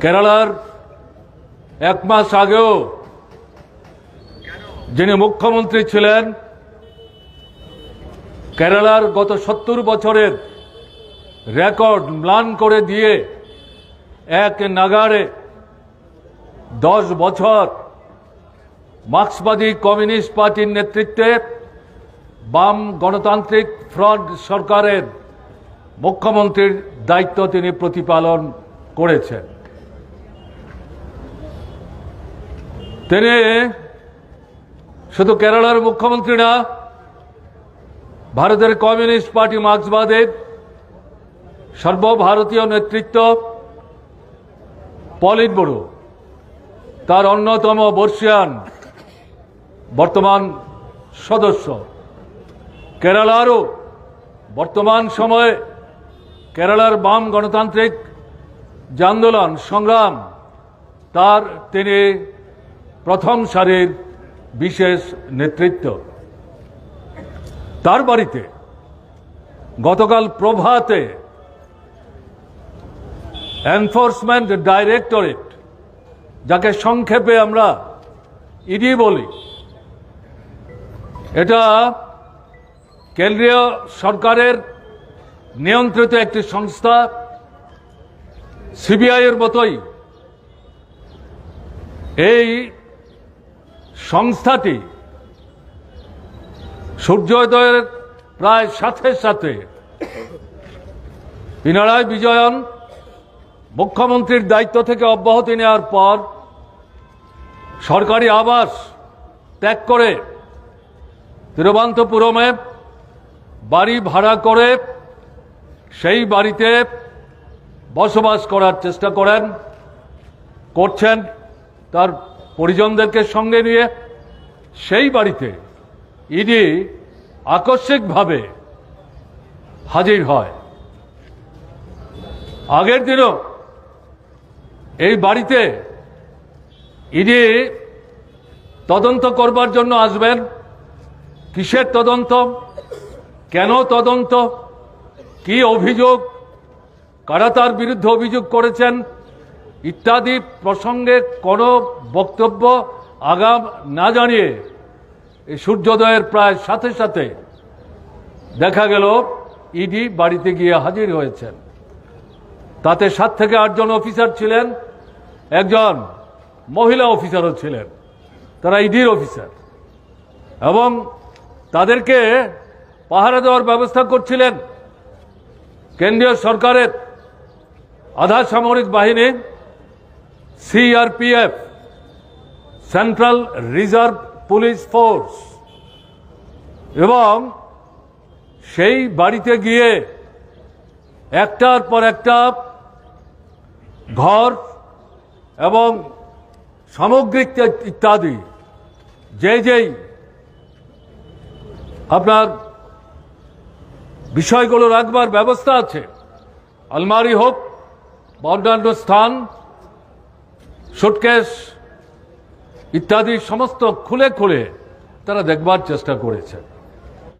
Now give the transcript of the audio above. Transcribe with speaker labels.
Speaker 1: কেরালার এক মাস আগেও যিনি মুখ্যমন্ত্রী ছিলেন, কেরালার গত 70 বছরের রেকর্ড ম্লান করে দিয়ে এক নাগাড়ে 10 বছর মার্ক্সবাদী কমিউনিস্ট পার্টির নেতৃত্বে বাম গণতান্ত্রিক ফ্রন্ট সরকারের মুখ্যমন্ত্রীর দায়িত্ব তিনি প্রতিপালন করেছেন। তিনি শুধু কেরালার মুখ্যমন্ত্রী না, ভারতের কমিউনিস্ট পার্টি মার্ক্সবাদের সর্বভারতীয় নেতৃত্ব, পলিট ব্যুরো তার অন্যতম বর্ষীয়ান বর্তমান সদস্য। কেরালারও বর্তমান সময়ে কেরালার বাম গণতান্ত্রিক যে আন্দোলন সংগ্রাম, তার তিনি প্রথম সারির বিশেষ নেতৃত্ব। তার বাড়িতে গতকাল প্রভাতে এনফোর্সমেন্ট ডাইরেক্টরেট, যাকে সংক্ষেপে আমরা ইডি বলি, এটা কেন্দ্রীয় সরকারের নিয়ন্ত্রিত একটি সংস্থা, সিবিআই এর মতোই এই সংস্থাটি সূর্যোদয়ের প্রায় সাথে সাথে পিনারাই বিজয়ন মুখ্যমন্ত্রীর দায়িত্ব থেকে অব্যাহতি নেওয়ার পর সরকারি আবাস ত্যাগ করে তিরুবনন্তপুরমে বাড়ি ভাড়া করে সেই বাড়িতে বসবাস করার চেষ্টা করছেন তার পরিজনদেরকে সঙ্গে নিয়ে। সেই বাড়িতে ইডি আকস্মিকভাবে হাজির হয়। আগের দিনও এই বাড়িতে ইডি তদন্ত করবার জন্য আসবেন। কিসের তদন্ত, কেন তদন্ত, কি অভিযোগ, কারা তার বিরুদ্ধে অভিযোগ করেছেন ইত্যাদি প্রসঙ্গে কোনো বক্তব্য আগাম না জানিয়ে এই সূর্যোদয়ের প্রায় সাথে সাথে দেখা গেল ইডি বাড়িতে গিয়ে হাজির হয়েছেন। তাতে 7 থেকে 8 জন অফিসার ছিলেন, একজন মহিলা অফিসারও ছিলেন, তারা ইডির অফিসার, এবং তাদেরকে পাহারা দেওয়ার ব্যবস্থা করছিলেন কেন্দ্রীয় সরকারের আধা সামরিক বাহিনী, CRPF, central reserve police force. এবং সেই বাড়িতে গিয়ে একটার পর একটা ঘর এবং সামগ্রিক ইত্যাদি যেই আপনার বিষয়গুলো রাখবার ব্যবস্থা আছে, আলমারি হোক বা অন্যান্য স্থান, সুটকেস ইত্যাদি সমস্ত খুলে খুলে তারা দেখবার চেষ্টা করেছেন।